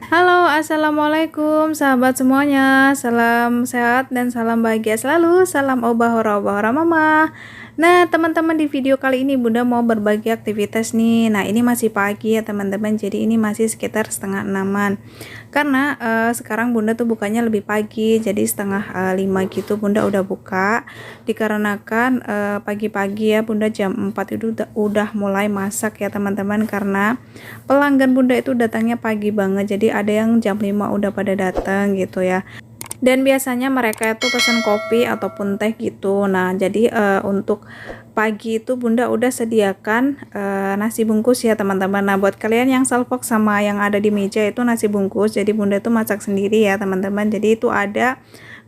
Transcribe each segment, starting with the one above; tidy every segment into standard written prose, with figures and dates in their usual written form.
Halo, assalamualaikum sahabat semuanya. Salam sehat dan salam bahagia selalu. Salam obah-hora mama. Nah, teman-teman, di video kali ini Bunda mau berbagi aktivitas nih. Nah, ini masih pagi ya teman-teman. Jadi ini masih sekitar setengah enaman. Karena sekarang Bunda tuh bukanya lebih pagi. Jadi setengah 5 gitu Bunda udah buka. Dikarenakan pagi-pagi ya Bunda jam 4 itu udah mulai masak ya teman-teman. Karena pelanggan Bunda itu datangnya pagi banget. Jadi ada yang jam 5 udah pada datang gitu ya. Dan biasanya mereka itu pesan kopi ataupun teh gitu. Nah, jadi untuk pagi itu Bunda udah sediakan nasi bungkus ya teman-teman. Nah, buat kalian yang salfok sama yang ada di meja itu nasi bungkus. Jadi Bunda itu masak sendiri ya teman-teman. Jadi itu ada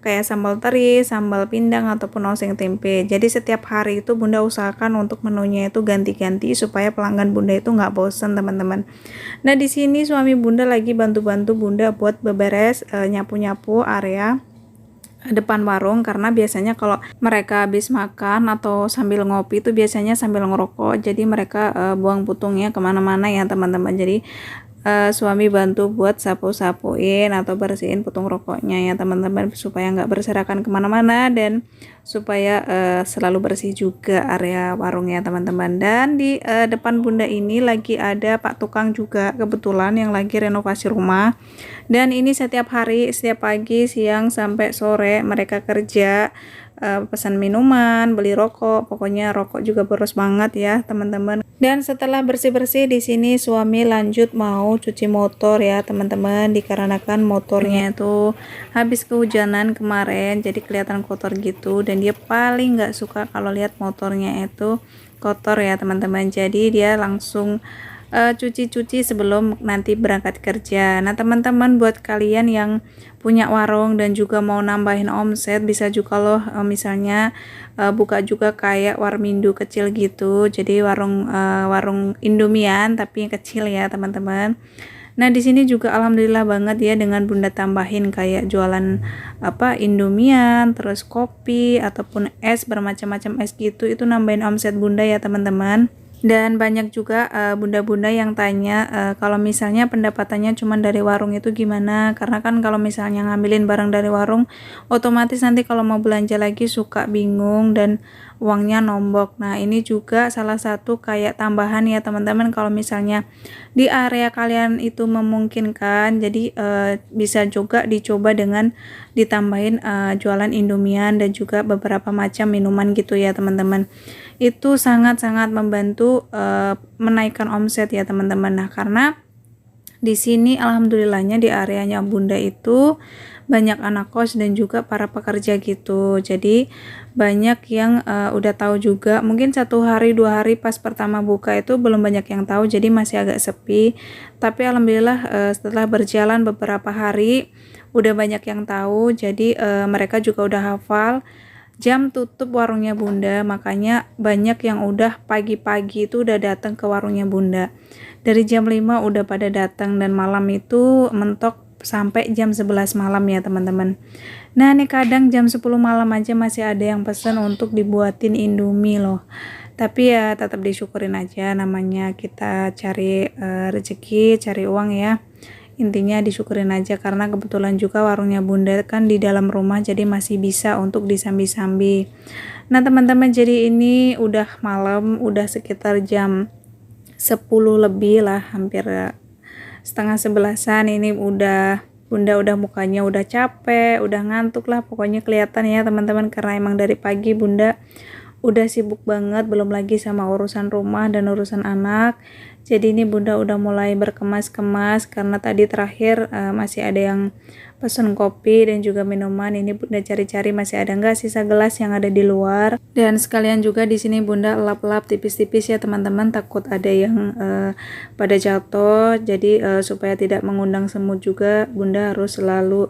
kayak sambal teri, sambal pindang ataupun oseng tempe. Jadi setiap hari itu Bunda usahakan untuk menunya itu ganti-ganti supaya pelanggan Bunda itu nggak bosen teman-teman. Nah, di sini suami Bunda lagi bantu-bantu Bunda buat beberes nyapu-nyapu area depan warung, karena biasanya kalau mereka habis makan atau sambil ngopi itu biasanya sambil ngerokok, jadi mereka buang putungnya kemana-mana ya teman-teman. Jadi suami bantu buat sapu-sapuin atau bersihin putung rokoknya ya teman-teman, supaya nggak berserakan kemana-mana dan supaya selalu bersih juga area warungnya teman-teman. Dan di depan Bunda ini lagi ada Pak Tukang juga kebetulan yang lagi renovasi rumah. Dan ini setiap hari, setiap pagi, siang sampai sore mereka kerja, pesan minuman, beli rokok, pokoknya rokok juga boros banget ya teman-teman. Dan setelah bersih-bersih di sini suami lanjut mau cuci motor ya teman-teman, dikarenakan motornya itu habis kehujanan kemarin jadi kelihatan kotor gitu, dan dia paling nggak suka kalau lihat motornya itu kotor ya teman-teman. Jadi dia langsung cuci-cuci sebelum nanti berangkat kerja. Nah teman-teman, buat kalian yang punya warung dan juga mau nambahin omset, bisa juga loh misalnya buka juga kayak warmindo kecil gitu. Jadi warung Indomian tapi yang kecil ya teman-teman. Nah, di sini juga alhamdulillah banget ya, dengan Bunda tambahin kayak jualan Indomian, terus kopi ataupun es, bermacam-macam es gitu, itu nambahin omset Bunda ya teman-teman. Dan banyak juga bunda-bunda yang tanya kalau misalnya pendapatannya cuma dari warung itu gimana, karena kan kalau misalnya ngambilin barang dari warung otomatis nanti kalau mau belanja lagi suka bingung dan uangnya nombok. Nah, ini juga salah satu kayak tambahan ya teman-teman, kalau misalnya di area kalian itu memungkinkan, jadi bisa juga dicoba dengan ditambahin jualan Indomian dan juga beberapa macam minuman gitu ya teman-teman. Itu sangat-sangat membantu menaikkan omset ya teman-teman. Nah, karena di sini alhamdulillahnya di areanya Bunda itu banyak anak kos dan juga para pekerja gitu. Jadi banyak yang udah tahu juga. Mungkin 1 hari 2 hari pas pertama buka itu belum banyak yang tahu, jadi masih agak sepi. Tapi alhamdulillah setelah berjalan beberapa hari udah banyak yang tahu. Jadi mereka juga udah hafal jam tutup warungnya Bunda, makanya banyak yang udah pagi-pagi itu udah datang ke warungnya Bunda. Dari jam 5 udah pada datang, dan malam itu mentok sampai jam 11 malam ya teman-teman. Nah, nih kadang jam 10 malam aja masih ada yang pesan untuk dibuatin Indomie loh. Tapi ya tetap disyukurin aja, namanya kita cari rezeki, cari uang ya. Intinya disyukurin aja, karena kebetulan juga warungnya Bunda kan di dalam rumah, jadi masih bisa untuk disambi-sambi. Nah teman-teman, jadi ini udah malam, udah sekitar jam 10 lebih lah, hampir setengah 11-an. Ini udah Bunda udah mukanya udah capek, udah ngantuk lah, pokoknya kelihatan ya teman-teman, karena emang dari pagi Bunda udah sibuk banget, belum lagi sama urusan rumah dan urusan anak. Jadi ini Bunda udah mulai berkemas-kemas, karena tadi terakhir masih ada yang pesen kopi dan juga minuman. Ini Bunda cari-cari masih ada nggak sisa gelas yang ada di luar. Dan sekalian juga di sini Bunda lap-lap tipis-tipis ya teman-teman, takut ada yang pada jatuh. Jadi supaya tidak mengundang semut juga, Bunda harus selalu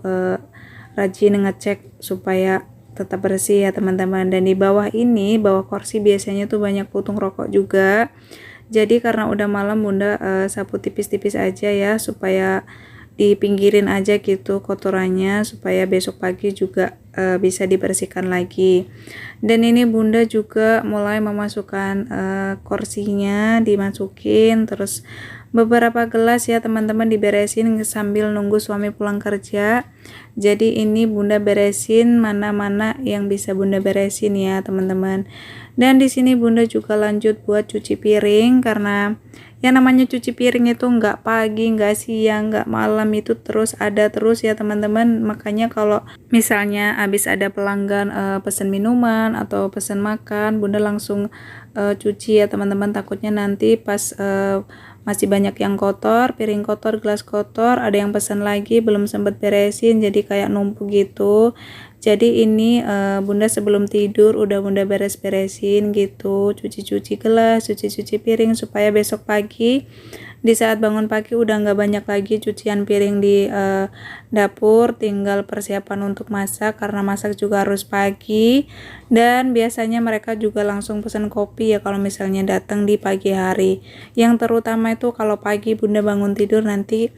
rajin ngecek supaya tetap bersih ya teman-teman. Dan di bawah ini, bawah kursi biasanya tuh banyak putung rokok juga. Jadi karena udah malam Bunda sapu tipis-tipis aja ya, supaya dipinggirin aja gitu kotorannya, supaya besok pagi juga bisa dibersihkan lagi. Dan ini Bunda juga mulai memasukkan kursinya, dimasukin, terus beberapa gelas ya teman-teman diberesin sambil nunggu suami pulang kerja. Jadi ini bunda beresin mana-mana yang bisa bunda beresin ya teman-teman. Dan di sini bunda juga lanjut buat cuci piring, karena yang namanya cuci piring itu nggak pagi, nggak siang, nggak malam, itu terus ada terus ya teman-teman. Makanya kalau misalnya habis ada pelanggan pesen minuman atau pesen makan, bunda langsung cuci ya teman-teman. Takutnya nanti pas masih banyak yang kotor, piring kotor, gelas kotor, ada yang pesan lagi belum sempat beresin, jadi kayak numpuk gitu. Jadi ini bunda sebelum tidur udah bunda beres-beresin gitu, cuci-cuci gelas, cuci-cuci piring, supaya besok pagi di saat bangun pagi udah nggak banyak lagi cucian piring di dapur, tinggal persiapan untuk masak, karena masak juga harus pagi. Dan biasanya mereka juga langsung pesan kopi ya kalau misalnya datang di pagi hari. Yang terutama itu kalau pagi bunda bangun tidur nanti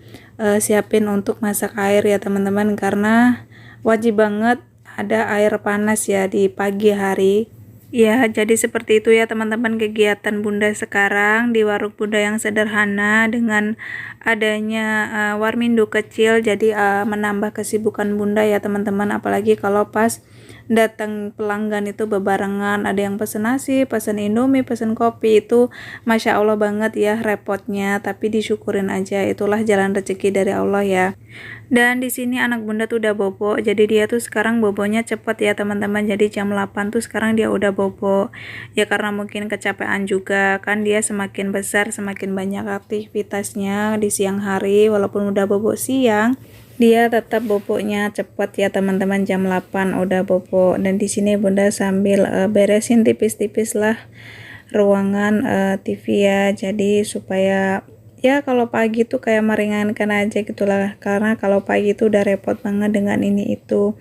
siapin untuk masak air ya teman-teman, karena wajib banget ada air panas ya di pagi hari. Ya, jadi seperti itu ya teman-teman kegiatan bunda sekarang di warung bunda yang sederhana, dengan adanya warmindo kecil, jadi menambah kesibukan bunda ya teman-teman. Apalagi kalau pas datang pelanggan itu bebarengan, ada yang pesen nasi, pesen indomie, pesen kopi, itu masya Allah banget ya repotnya, tapi disyukurin aja, itulah jalan rezeki dari Allah ya. Dan di sini anak bunda tuh udah bobo, jadi dia tuh sekarang bobonya cepet ya teman-teman. Jadi jam 8 tuh sekarang dia udah bobo ya, karena mungkin kecapean juga kan, dia semakin besar semakin banyak aktivitasnya di siang hari. Walaupun udah bobo siang, dia tetap boboknya cepet ya teman-teman, jam 8 udah bobo. Dan di sini bunda sambil beresin tipis-tipis lah ruangan TV ya, jadi supaya ya kalau pagi tuh kayak meringankan aja gitulah, karena kalau pagi itu udah repot banget dengan ini itu.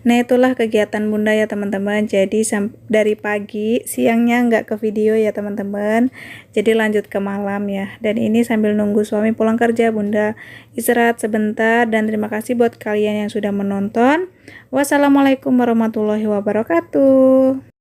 Nah itulah kegiatan bunda ya teman-teman. Jadi dari pagi, siangnya nggak ke video ya teman-teman, jadi lanjut ke malam ya. Dan ini sambil nunggu suami pulang kerja, bunda istirahat sebentar. Dan terima kasih buat kalian yang sudah menonton. Wassalamualaikum warahmatullahi wabarakatuh.